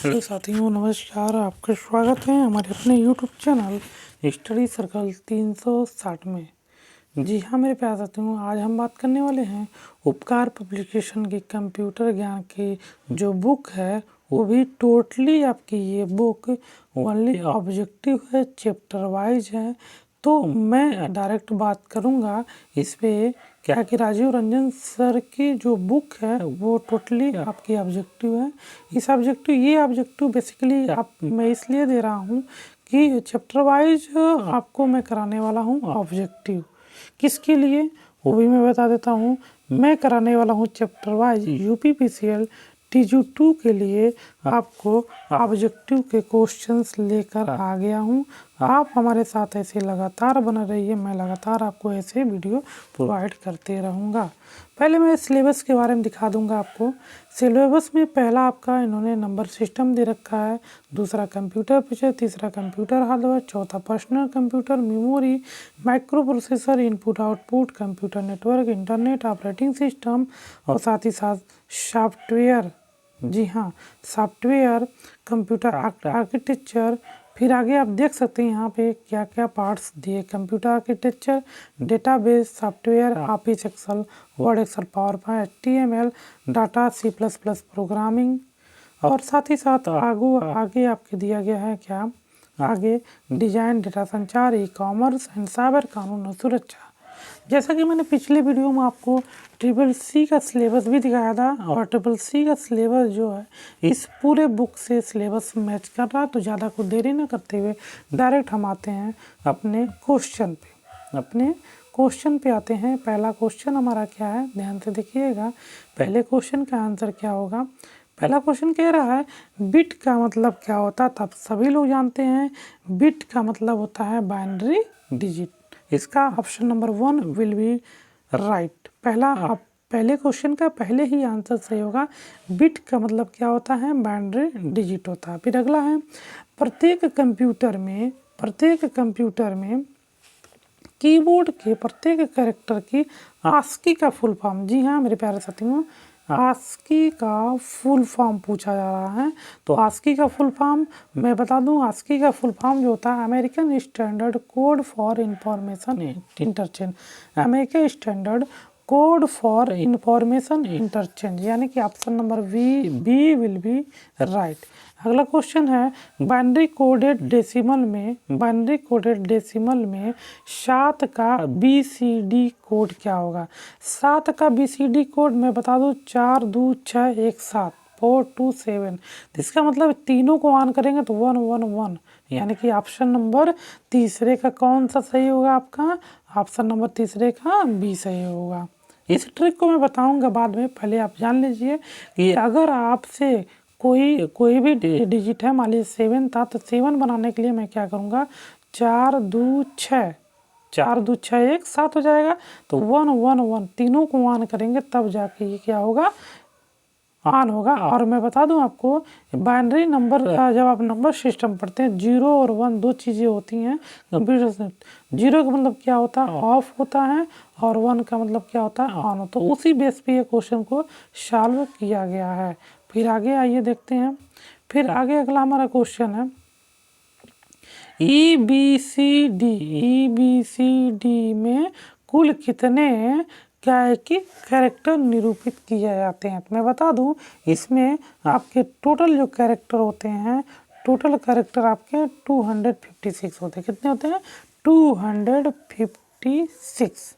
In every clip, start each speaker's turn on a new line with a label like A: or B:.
A: Hello साथियों, नमस्कार। आपका स्वागत है हमारे अपने यूट्यूब चैनल स्टडी सर्कल 360 में। जी हाँ मेरे प्यारे साथियों, आज हम बात करने वाले हैं उपकार पब्लिकेशन की कंप्यूटर ज्ञान की जो बुक है, वो भी टोटली आपकी ये बुक ओनली ऑब्जेक्टिव है, चैप्टर वाइज है। तो मैं डायरेक्ट बात करूँगा इस पे क्या कि राजीव रंजन सर की जो बुक है वो टोटली आपकी ऑब्जेक्टिव है। इस ऑब्जेक्टिव बेसिकली मैं इसलिए दे रहा हूँ कि चैप्टर वाइज आपको मैं कराने वाला हूँ ऑब्जेक्टिव। किसके लिए वो भी मैं बता देता हूँ। मैं कराने वाला हूँ चैप्टर वाइज यूपीपीसीएल TG2 के लिए आपको ऑब्जेक्टिव के क्वेश्चंस लेकर आ गया हूँ। आप हमारे साथ ऐसे लगातार बने रहिए, मैं लगातार आपको ऐसे वीडियो प्रोवाइड करते रहूँगा। पहले मैं सिलेबस के बारे में दिखा दूँगा आपको। सिलेबस में पहला आपका इन्होंने नंबर सिस्टम दे रखा है, दूसरा कंप्यूटर फीचर, तीसरा कंप्यूटर हार्डवेयर, चौथा personal computer, memory, micro processor, input output, computer network, internet operating system और साथ ही साथ सॉफ्टवेयर। जी हाँ, सॉफ्टवेयर, कंप्यूटर आर्किटेक्चर। फिर आगे आप देख सकते हैं यहाँ पे क्या क्या पार्ट्स दिए। Computer architecture, database, software, office excel, word excel, power point, HTML, data, C++ programming. और साथ ही साथ आगे आपके दिया गया है क्या, आगे डिजाइन, डेटा संचार, ई-कॉमर्स एंड साइबर कानून और सुरक्षा। जैसा कि मैंने पिछले वीडियो में आपको CCC का सिलेबस भी दिखाया था, और CCC का सिलेबस जो है इस पूरे बुक से सिलेबस मैच कर रहा है। तो ज़्यादा कुछ देरी न करते हुए डायरेक्ट हम आते हैं अपने क्वेश्चन पे आते हैं। पहला क्वेश्चन हमारा क्या है, ध्यान से देखिएगा। पहले क्वेश्चन का आंसर क्या होगा। पहला क्वेश्चन कह रहा है बिट का मतलब क्या होता है। तब सभी लोग जानते हैं बिट का मतलब होता है बाइनरी डिजिट। इसका option number 1 will be right. पहले क्वेश्चन का पहले ही आंसर सही होगा। बिट का मतलब क्या होता है, बाइनरी डिजिट होता है। फिर अगला है प्रत्येक कंप्यूटर में कीबोर्ड के प्रत्येक कैरेक्टर की ASCII का फुल फॉर्म। जी हाँ मेरे प्यारे साथियों, ASCII का फुल फॉर्म पूछा जा रहा है। तो ASCII का फुल फॉर्म मैं बता दूं, ASCII का फुल फॉर्म जो होता है American standard code for information interchange. American standard code for information interchange, यानी कि option number B will be right. अगला क्वेश्चन है बाइनरी कोडेड डेसिमल में 7 का BCD कोड क्या होगा। 7 का BCD कोड मैं बता दूं 4 2 6 1 7 4 2 7। इसका मतलब तीनों को ऑन करेंगे तो 1 1 1, यानी कि ऑप्शन नंबर तीसरे का कौन सा सही होगा आपका, ऑप्शन नंबर तीसरे का बी सही होगा। इस ट्रिक को मैं बताऊंगा बाद में, पहले आप जान लीजिए कि अगर आपसे कोई भी डिजिट है, मान लीजिए 7 था, तो 7 बनाने के लिए मैं क्या करूँगा, 4 2 6 1 7 हो जाएगा। तो 1 1 1 तीनों को ऑन करेंगे तब जाके ये क्या होगा, ऑन होगा। और मैं बता दूं आपको बाइनरी नंबर, जब आप नंबर सिस्टम पढ़ते हैं 0 और 1 दो चीज़ें होती हैं कंप्यूटर से। 0 का मतलब क्या होता है, ऑफ होता है, और 1 का मतलब क्या होता है, ऑन होता है। उसी बेस पे ये क्वेश्चन को सॉल्व किया गया है। फिर आगे आइए देखते हैं। फिर आगे अगला हमारा क्वेश्चन है EBCD में कुल कितने क्या है कि कैरेक्टर निरूपित किए जाते हैं। तो मैं बता दूं इसमें आपके टोटल जो कैरेक्टर होते हैं, टोटल कैरेक्टर आपके 256 होते हैं। कितने होते हैं, 256।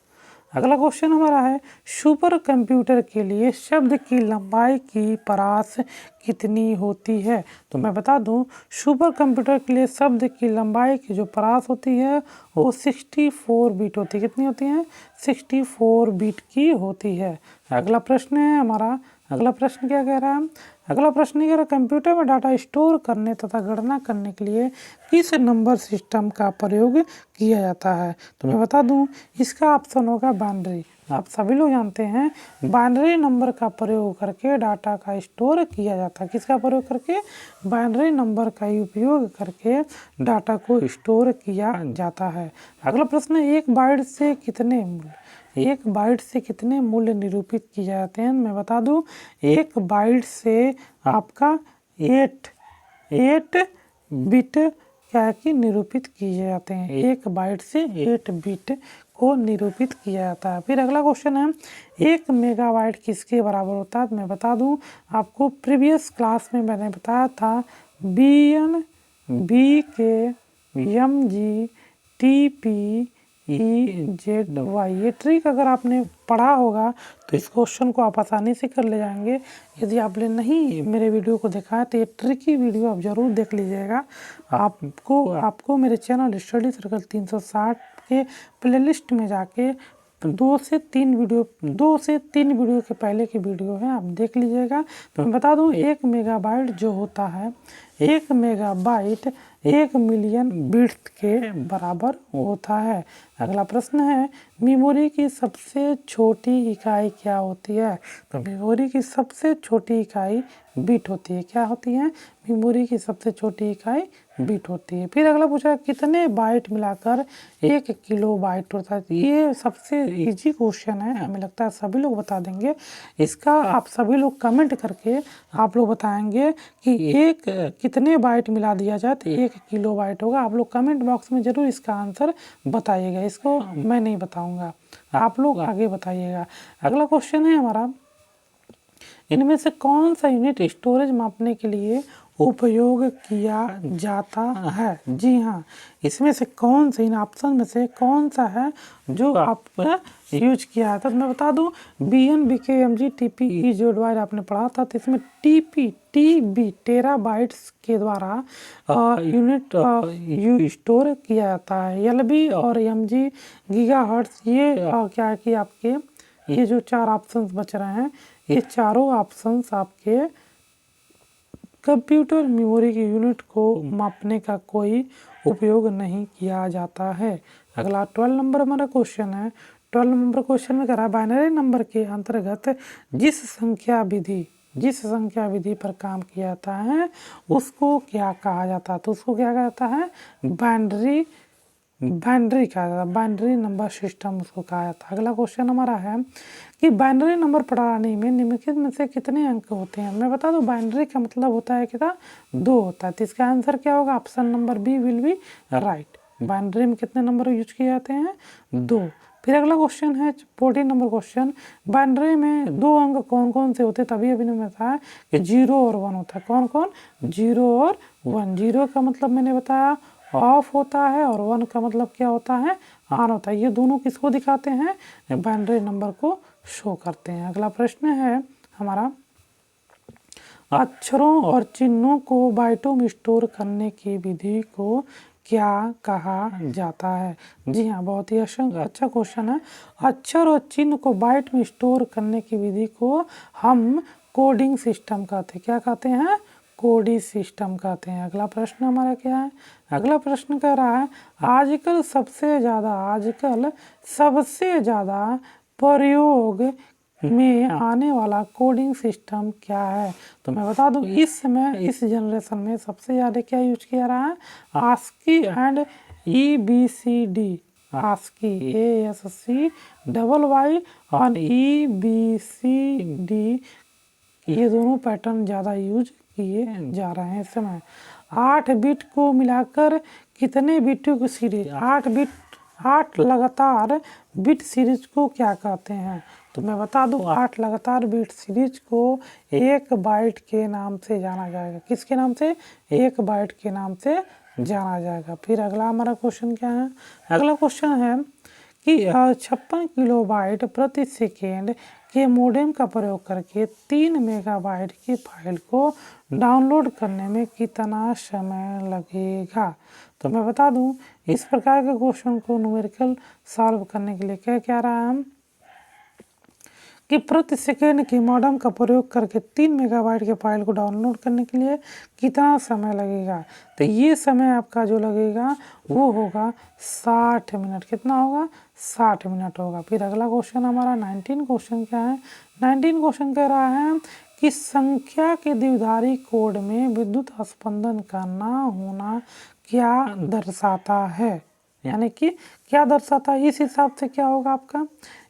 A: अगला क्वेश्चन हमारा है सुपर कंप्यूटर के लिए शब्द की लंबाई की परास कितनी होती है। तो मैं बता दूं सुपर कंप्यूटर के लिए शब्द की लंबाई की जो परास होती है वो 64 बिट होती है। कितनी होती है, 64 बिट की होती है। अगला प्रश्न है हमारा, अगला प्रश्न क्या कह रहा है, अगला प्रश्न कह रहा है कंप्यूटर में डाटा स्टोर करने तथा गणना करने के लिए किस नंबर सिस्टम का प्रयोग किया जाता है। तो मैं बता दूं इसका ऑप्शन होगा बाइनरी। आप सभी लोग जानते हैं बाइनरी नंबर का प्रयोग करके डाटा का स्टोर किया जाता है। किसका प्रयोग करके, बाइनरी नंबर का उपयोग करके डाटा को स्टोर किया जाता है। अगला प्रश्न है एक बाइट से कितने मूल्य निरूपित किए जाते हैं। मैं बता दूं एक बाइट से आपका 8 8 बिट क्या है कि निरूपित किए जाते हैं। 1 बाइट से 8 बिट को निरूपित किया जाता है। फिर अगला क्वेश्चन है 1 मेगाबाइट किसके बराबर होता है। तो मैं बता दूं आपको, प्रीवियस क्लास में मैंने बताया था BN BK MG TP EZY। ये ट्रिक अगर आपने पढ़ा होगा तो इस क्वेश्चन को आप आसानी से कर ले जाएंगे। यदि आपने नहीं मेरे वीडियो को देखा है तो ये ट्रिकी वीडियो आप ज़रूर देख लीजिएगा। आपको मेरे चैनल स्टडी सर्कल 360 के प्लेलिस्ट में जाके 2 से 3 वीडियो के पहले की वीडियो है, आप देख लीजिएगा। तो मैं बता दूं 1 मेगाबाइट जो होता है, 1 मेगाबाइट 1 मिलियन बिट्स के बराबर होता है। अगला प्रश्न है मेमोरी की सबसे छोटी इकाई क्या होती है। तो मेमोरी की सबसे छोटी इकाई बिट होती है। क्या होती है? मेमोरी की सबसे छोटी इकाई बिट होती है। फिर अगला पूछा कितने बाइट मिलाकर 1 किलो बाइट होता है। ये सबसे इजी क्वेश्चन है, हमें लगता है सभी लोग बता देंगे। इसका आप सभी लोग कमेंट करके आप लोग बताएंगे कि एक कितने बाइट मिला दिया जाए तो 1 किलो बाइट होगा। आप लोग कमेंट बॉक्स में ज़रूर इसका आंसर बताइएगा, इसको मैं नहीं बताऊंगा, आप लोग आगे बताइएगा। अगला क्वेश्चन है हमारा, इनमें से कौन सा यूनिट स्टोरेज मापने के लिए उपयोग किया जाता है। जी हाँ, इसमें से कौन सा, इन ऑप्शन में से कौन सा है जो आप यूज किया है। तो मैं बता दूं BN BK MG TP EZY आपने पढ़ा था। तो इसमें TB टेराबाइट्स के द्वारा यूनिट स्टोर किया जाता है। LB और MG गीगाहर्ट्ज, ये क्या है कि आपके ये जो 4 ऑप्शंस बच रहे हैं, ये चारों ऑप्शंस आपके कंप्यूटर मेमोरी की यूनिट को मापने का कोई उपयोग नहीं किया जाता है। अगला 12 नंबर हमारा क्वेश्चन है। 12 नंबर क्वेश्चन में कह रहा है बाइनरी नंबर के अंतर्गत जिस संख्या विधि पर काम किया जाता है उसको क्या कहा जाता है। तो उसको क्या कहा जाता है? बाइनरी कहा जाता है, बाइनरी नंबर सिस्टम उसको कहा जाता है। अगला क्वेश्चन हमारा है कि बाइनरी नंबर प्रणाली में निम्नलिखित में से कितने अंक होते हैं। मैं बता दूं बाइनरी का मतलब होता है कितना, 2 होता है। तो इसका आंसर क्या होगा? Option number B will be right. Binary में कितने नंबर यूज किए जाते हैं? 2। फिर अगला क्वेश्चन है 14 नंबर क्वेश्चन, बाइनरी में 2 अंक कौन कौन से होते हैं। तभी अभी मैंने बताया कि 0 और 1 होता है। कौन कौन? 0 और 1। 0 का मतलब मैंने बताया ऑफ होता है और 1 का मतलब क्या होता है? ऑन होता है। ये दोनों किसको दिखाते हैं? बाइनरी नंबर को शो करते हैं। अगला प्रश्न है हमारा, अक्षरों और चिन्हों को बाइटों में स्टोर करने की विधि को क्या कहा जाता है। जी हाँ, बहुत ही अच्छा क्वेश्चन है। अक्षर और चिन्ह को बाइट में स्टोर करने की विधि को हम कोडिंग सिस्टम कहते हैं। क्या कहते हैं? कोडिंग सिस्टम कहते हैं। अगला प्रश्न हमारा क्या है? अगला प्रश्न कह रहा है आजकल सबसे ज़्यादा प्रयोग में आने वाला कोडिंग सिस्टम क्या है। तो मैं बता दूं इस समय इस जनरेशन में सबसे ज़्यादा क्या यूज किया रहा है? ASCII and EBCD। ASCII ASCII और EBCD, ये दोनों पैटर्न ज़्यादा यूज किए जा रहे हैं इस समय। 8 बिट को मिलाकर कितने बिटों की सीरीज, 8 लगातार बिट सीरीज को क्या कहते हैं। तो मैं बता दूं 8 लगातार बिट सीरीज को 1 बाइट के नाम से जाना जाएगा। किसके नाम से? 1 बाइट के नाम से जाना जाएगा। फिर अगला हमारा क्वेश्चन क्या है? अगला क्वेश्चन है कि 56 किलोबाइट प्रति सेकेंड के मोडेम का प्रयोग करके 3 मेगाबाइट की फाइल को डाउनलोड करने में कितना समय लगेगा। तो मैं बता दूं इस प्रकार के क्वेश्चन को न्यूमेरिकल सॉल्व करने के लिए क्या कह रहा है कि प्रति सेकेंड के मॉडेम का प्रयोग करके 3 मेगाबाइट के फाइल को डाउनलोड करने के लिए कितना समय लगेगा। तो ये समय आपका जो लगेगा वो होगा 60 मिनट। कितना होगा? 60 मिनट होगा। फिर अगला क्वेश्चन हमारा 19 क्वेश्चन क्या है? 19 क्वेश्चन कह रहा है कि संख्या के द्विआधारी कोड में विद्युत स्पंदन का ना होना क्या दर्शाता है। यानी कि क्या दर्शाता है। इस हिसाब से क्या होगा आपका?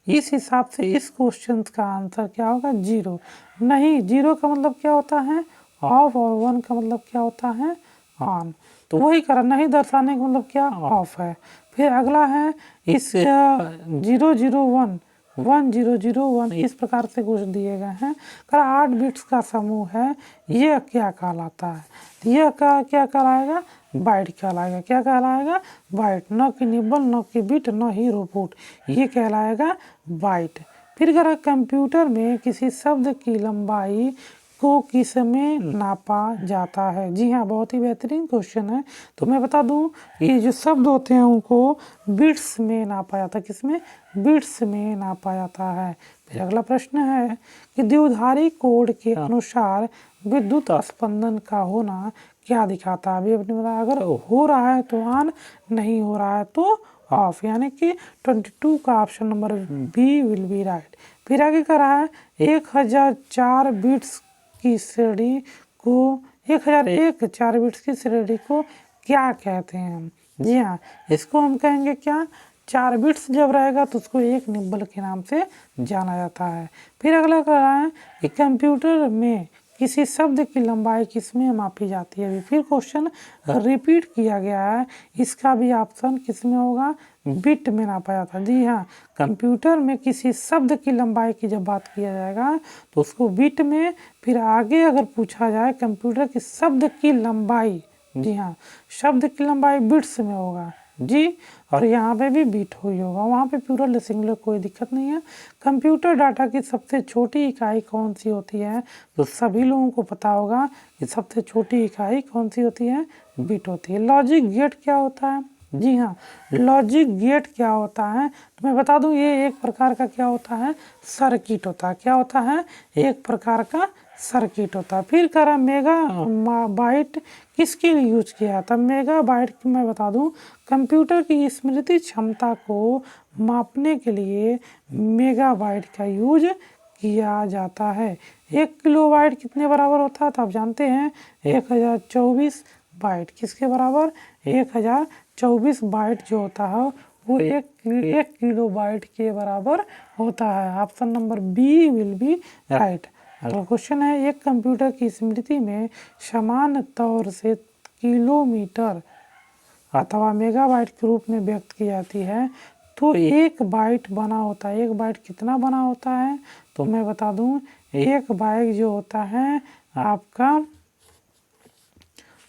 A: इस हिसाब से इस क्वेश्चन का आंसर क्या होगा? 0। नहीं, 0 का मतलब क्या होता है? ऑफ और 1 का मतलब क्या होता है ऑन। तो वही करा, नहीं दर्शाने का मतलब क्या ऑफ है। फिर अगला है इस 001 1001 इस प्रकार से कुछ दिए गए हैं। कर 8 बिट्स का समूह है, ये क्या कहलाता है? तो यह क्या कहलाएगा? बाइट कहलाएगा। क्या कहलाएगा? बाइट। न कि निबल, न कि बिट, न ही रोबोट, ये कहलाएगा बाइट। फिर अगर कंप्यूटर में किसी शब्द की लंबाई को किस में नापा जाता है? जी हाँ, बहुत ही बेहतरीन क्वेश्चन है। तो मैं बता दूं, ये जो शब्द होते हैं उनको बिट्स में नापा जाता है। किसमें? बिट्स में नापा जाता है। फिर अगला प्रश्न है कि द्विआधारी कोड के अनुसार विद्युत स्पंदन का होना क्या दिखाता है? अभी अपने बता, अगर हो रहा है तो ऑन, नहीं हो रहा है तो ऑफ, यानी कि 22 का option number B will be right. फिर आगे कर रहा है 1004 बिट्स की श्रेणी को 1001 4 बिट्स की श्रेणी को क्या कहते हैं? जी हाँ, इसको हम कहेंगे क्या? 4 बिट्स जब रहेगा तो उसको एक निब्बल के नाम से जाना जाता है। फिर अगला कर रहा है कि कंप्यूटर में किसी शब्द की लंबाई किसमें मापी जाती है? फिर क्वेश्चन रिपीट किया गया है, इसका भी ऑप्शन किसमें होगा? बिट में नापा जाता है। जी हाँ, कंप्यूटर में किसी शब्द की लंबाई की जब बात किया जाएगा तो उसको बिट में, फिर आगे अगर पूछा जाए कंप्यूटर की शब्द की लंबाई, जी हाँ, शब्द की लंबाई बिट्स में होगा जी, और यहाँ पे भी बिट हुई होगा, वहाँ पे प्लूरल सिंगुलर कोई दिक्कत नहीं है। कंप्यूटर डाटा की सबसे छोटी इकाई कौन सी होती है? तो सभी लोगों को पता होगा कि सबसे छोटी इकाई कौन सी होती है? बिट होती है। लॉजिक गेट क्या होता है? जी हाँ, लॉजिक गेट क्या होता है? तो मैं बता दूं, ये एक प्रकार का क्या होता है? सर्किट होता है। क्या होता है? एक प्रकार का सर्किट होता है। फिर कह रहा मेगा बाइट किसके लिए यूज किया जाता है? मेगा बाइट की मैं बता दूं, कंप्यूटर की स्मृति क्षमता को मापने के लिए मेगा बाइट का यूज किया जाता है। 1 किलोबाइट कितने बराबर होता है? तो आप जानते हैं 1024 बाइट। किसके बराबर? 1024 बाइट जो होता है वो एक किलो बाइट के बराबर होता है। Option number B will be right. अगला क्वेश्चन है, एक कंप्यूटर की स्मृति में समान तौर से किलोमीटर अथवा मेगाबाइट के रूप में व्यक्त की जाती है, तो एक बाइट बना होता है। एक बाइट कितना बना होता है? तो मैं बता दूं, एक बाइट जो होता है आपका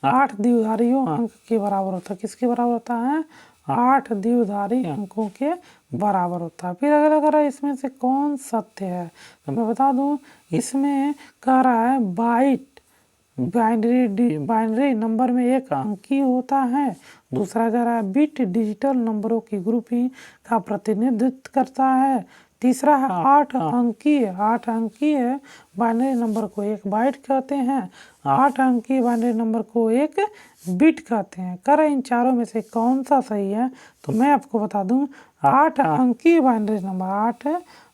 A: 8 द्विआधारियों अंक के बराबर होता है। किसके बराबर होता है? 8 द्विआधारी अंकों के बराबर होता है। फिर अगर इसमें से कौन सत्य है? तो मैं बता दूं, इसमें कह रहा है बाइट बाइनरी नंबर में एक अंकी होता है। दूसरा कह रहा है बिट डिजिटल नंबरों की ग्रुपिंग का प्रतिनिधित्व करता है। तीसरा है 8 अंकी है। 8 अंकी है बाइनरी नंबर को एक बाइट कहते हैं। 8 अंकी बाइनरी नंबर को एक बिट कहते हैं। कर इन चारों में से कौन सा सही है? तो मैं आपको बता दूं, 8 अंकी बाइनरी नंबर, 8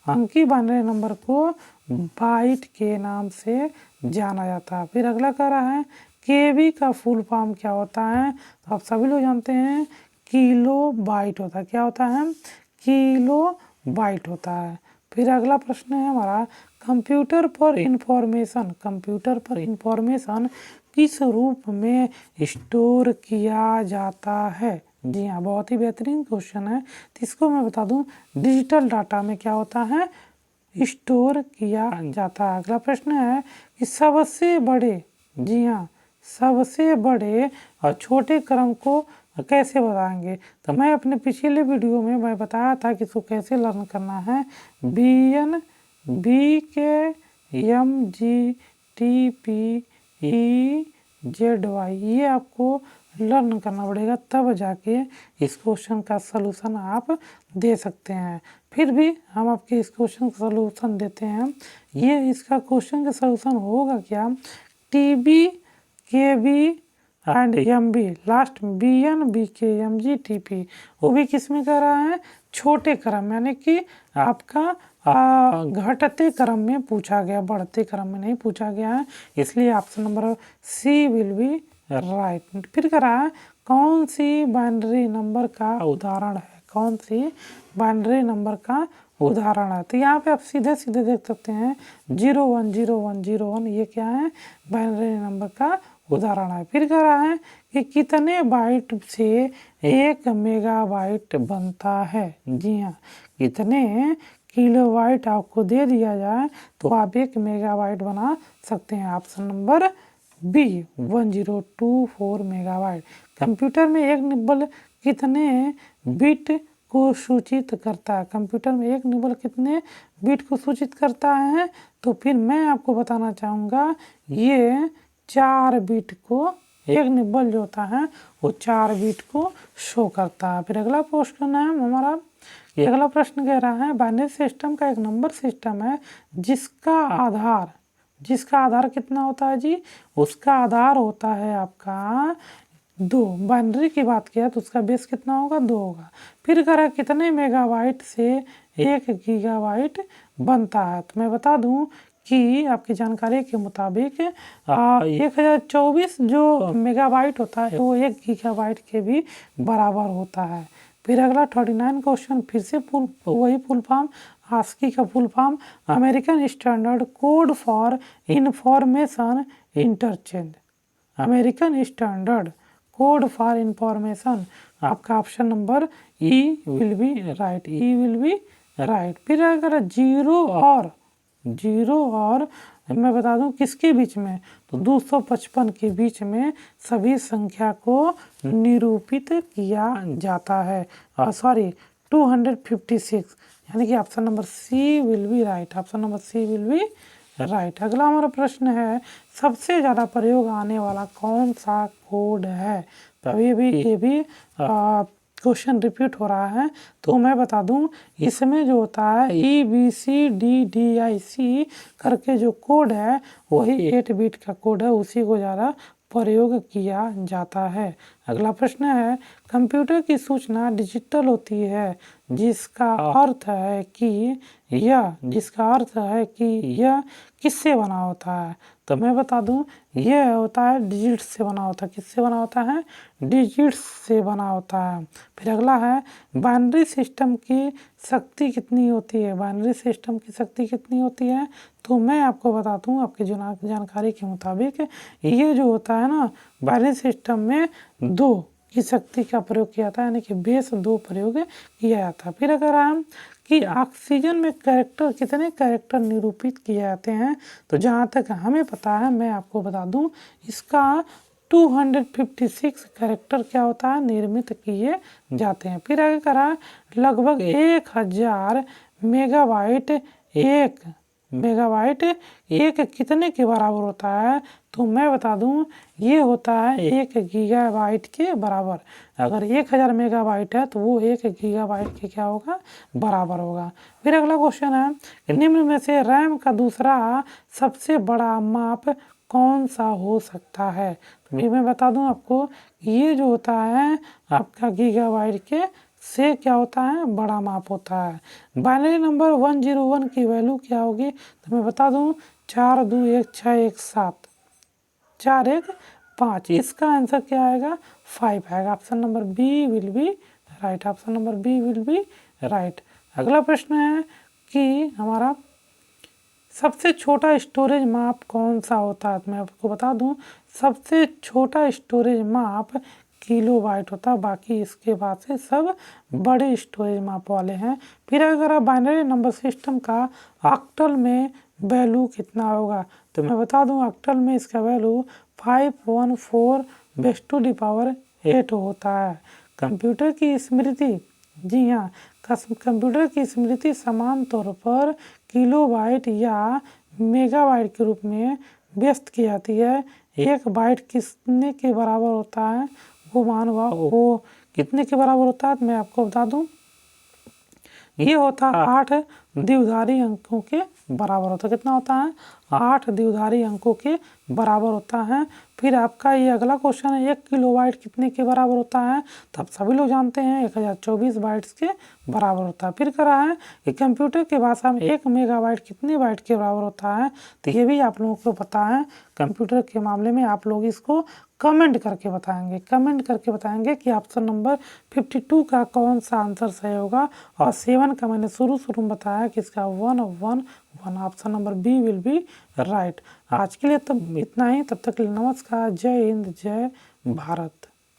A: अंकी बाइनरी नंबर को बाइट के नाम से जाना जाता है। फिर अगला कह रहा है केबी का फुल फॉर्म क्या होता है? तो आप सभी लोग जानते हैं किलो बाइट होता है। क्या होता है? किलो बाइट होता है। फिर अगला प्रश्न है हमारा, कंप्यूटर पर इंफॉर्मेशन किस रूप में स्टोर किया जाता है? जी हाँ, बहुत ही बेहतरीन क्वेश्चन है। तो इसको मैं बता दूं, डिजिटल डाटा में क्या होता है? स्टोर किया जाता है। अगला प्रश्न है कि सबसे बड़े, जी हाँ, सबसे बड़े और छोटे क्रम को कैसे बताएंगे? तो मैं अपने पिछले वीडियो में मैं बताया था कि इसको कैसे लर्न करना है। BN BK MGTPEZY ये आपको लर्न करना पड़ेगा, तब जाके इस क्वेश्चन का सलूशन आप दे सकते हैं। फिर भी हम आपके इस क्वेश्चन का सलूशन देते हैं। ये इसका क्वेश्चन का सलूशन होगा क्या? TB KB and MB, last BN BK MGTP, वो भी किस में कर रहा है? छोटे क्रम, यानी कि आपका घटते क्रम में पूछा गया, बढ़ते क्रम में नहीं पूछा गया है, इसलिए option number C will be right. फिर कह रहा है कौन सी बाइनरी नंबर का उदाहरण है? कौन सी बाइनरी नंबर का उदाहरण है। तो यहाँ पे आप सीधे सीधे देख सकते हैं 010101 ये क्या है, बाइनरी नंबर का उदाहरण है। फिर कह रहा है कि कितने बाइट से 1 मेगाबाइट बनता है। जी हाँ, कितने किलोबाइट आपको दे दिया जाए तो आप 1 मेगाबाइट बना सकते हैं। Option number B 1024 megabyte. Computer में एक निबल कितने बिट को सूचित करता है। कंप्यूटर में एक निबल कितने बिट को सूचित करता है, तो फिर मैं आपको बताना चाहूँगा ये 4 बिट को, एक निबल जो होता है वो 4 बिट को शो करता है। फिर अगला क्वेश्चन है हमारा, ये अगला प्रश्न कह रहा है बाइनरी सिस्टम का एक नंबर सिस्टम है जिसका आधार कितना होता है जी, उसका आधार होता है आपका 2। बाइनरी की बात किया तो उसका बेस कितना होगा, 2 होगा। फिर करा कितने मेगाबाइट से 1 गीगाबाइट बनता है। तो मैं बता दूं कि आपकी जानकारी के मुताबिक 1024 जो मेगाबाइट होता है वो 1 गीगाबाइट के भी बराबर होता है। फिर अगला 39 क्वेश्चन, फिर से वही फुल फॉर्म, आस्की का full form American standard code for information interchange. American standard code for Information, आपका option number E will be right, E will be right. फिर अगर जीरो और मैं बता दूं किसके बीच में, तो 255 के बीच में सभी संख्या को निरूपित किया जाता है। सॉरी 256, यानी कि option number C will be right, option number C will be right. अगला हमारा प्रश्न है सबसे ज़्यादा प्रयोग आने वाला कौन सा कोड है। तो अभी ये भी क्वेश्चन रिपीट हो रहा है, तो मैं बता दूं इसमें जो होता है EBCDDIC करके जो कोड है वही 8 बिट का कोड है, उसी को ज़्यादा प्रयोग किया जाता है। अगला प्रश्न है कंप्यूटर की सूचना डिजिटल होती है जिसका अर्थ है कि यह किससे बना होता है। तो मैं बता दूं यह होता है डिजिट्स से बना होता है। किससे बना होता है, डिजिट्स से बना होता है। फिर अगला है बाइनरी सिस्टम की शक्ति कितनी होती है। बाइनरी सिस्टम की शक्ति कितनी होती है, तो मैं आपको बता दूं आपकी जानकारी के मुताबिक ये जो होता है ना बाइनरी सिस्टम में 2 की शक्ति का प्रयोग किया जाता है, यानी कि बेस 2 प्रयोग किया जाता है। फिर अगर हम कि ऑक्सीजन में कितने कैरेक्टर निरूपित किए जाते हैं, तो जहाँ तक हमें पता है मैं आपको बता दूं इसका 256 कैरेक्टर क्या होता है निर्मित किए जाते हैं। फिर आगे करा लगभग 1000 मेगाबाइट एक कितने के बराबर होता है, तो मैं बता दूं ये होता है 1 गीगाबाइट के बराबर। अगर 1000 मेगाबाइट है तो वो 1 गीगाबाइट के क्या होगा, बराबर होगा। फिर अगला क्वेश्चन है निम्न में से रैम का दूसरा सबसे बड़ा माप कौन सा हो सकता है। तो मैं बता दूं आपको ये जो होता है आपका गीगाबाइट के से क्या होता है, बड़ा माप होता है। बाइनरी नंबर 101 की वैल्यू क्या होगी, तो मैं बता दूं 421617 415, इसका आंसर क्या आएगा 5 आएगा। Option number B will be right, option number B will be right. अगला प्रश्न है कि हमारा सबसे छोटा स्टोरेज माप कौन सा होता है। मैं आपको बता दूं सबसे छोटा स्टोरेज माप किलोबाइट होता है, बाकी इसके बाद से सब बड़े स्टोरेज माप वाले हैं। फिर अगर आप बाइनरी नंबर सिस्टम का ऑक्टल में वैल्यू कितना होगा, तो मैं बता दूं ऑक्टल में इसका वैल्यू 514 होता है। कंप्यूटर की स्मृति, जी हाँ, कंप्यूटर की स्मृति समान तौर पर किलोबाइट या मेगाबाइट के रूप में व्यक्त की जाती है। 1 बाइट कितने के बराबर होता है, वो कितने के बराबर होता है, मैं आपको बता दूं ये होता है 8 द्विधारी अंकों के बराबर होता है। कितना होता है, 8 द्विधारी अंकों के बराबर होता है। फिर आपका ये अगला क्वेश्चन है 1 किलोबाइट कितने के बराबर होता है, तो आप सभी लोग जानते हैं 1024 बाइट्स के बराबर होता है। फिर करा है कि कंप्यूटर की भाषा में 1 मेगाबाइट कितने बाइट के बराबर होता है, तो ये भी आप लोगों को पता है। कंप्यूटर के मामले में आप लोग इसको कमेंट करके बताएंगे कि ऑप्शन नंबर 52 का कौन सा आंसर सही होगा। और 7 का मैंने शुरू में बताया कि इसका 111 option number B will be right. आज के लिए तब इतना ही, तब तक के लिए नमस्कार, जय हिंद, जय भारत।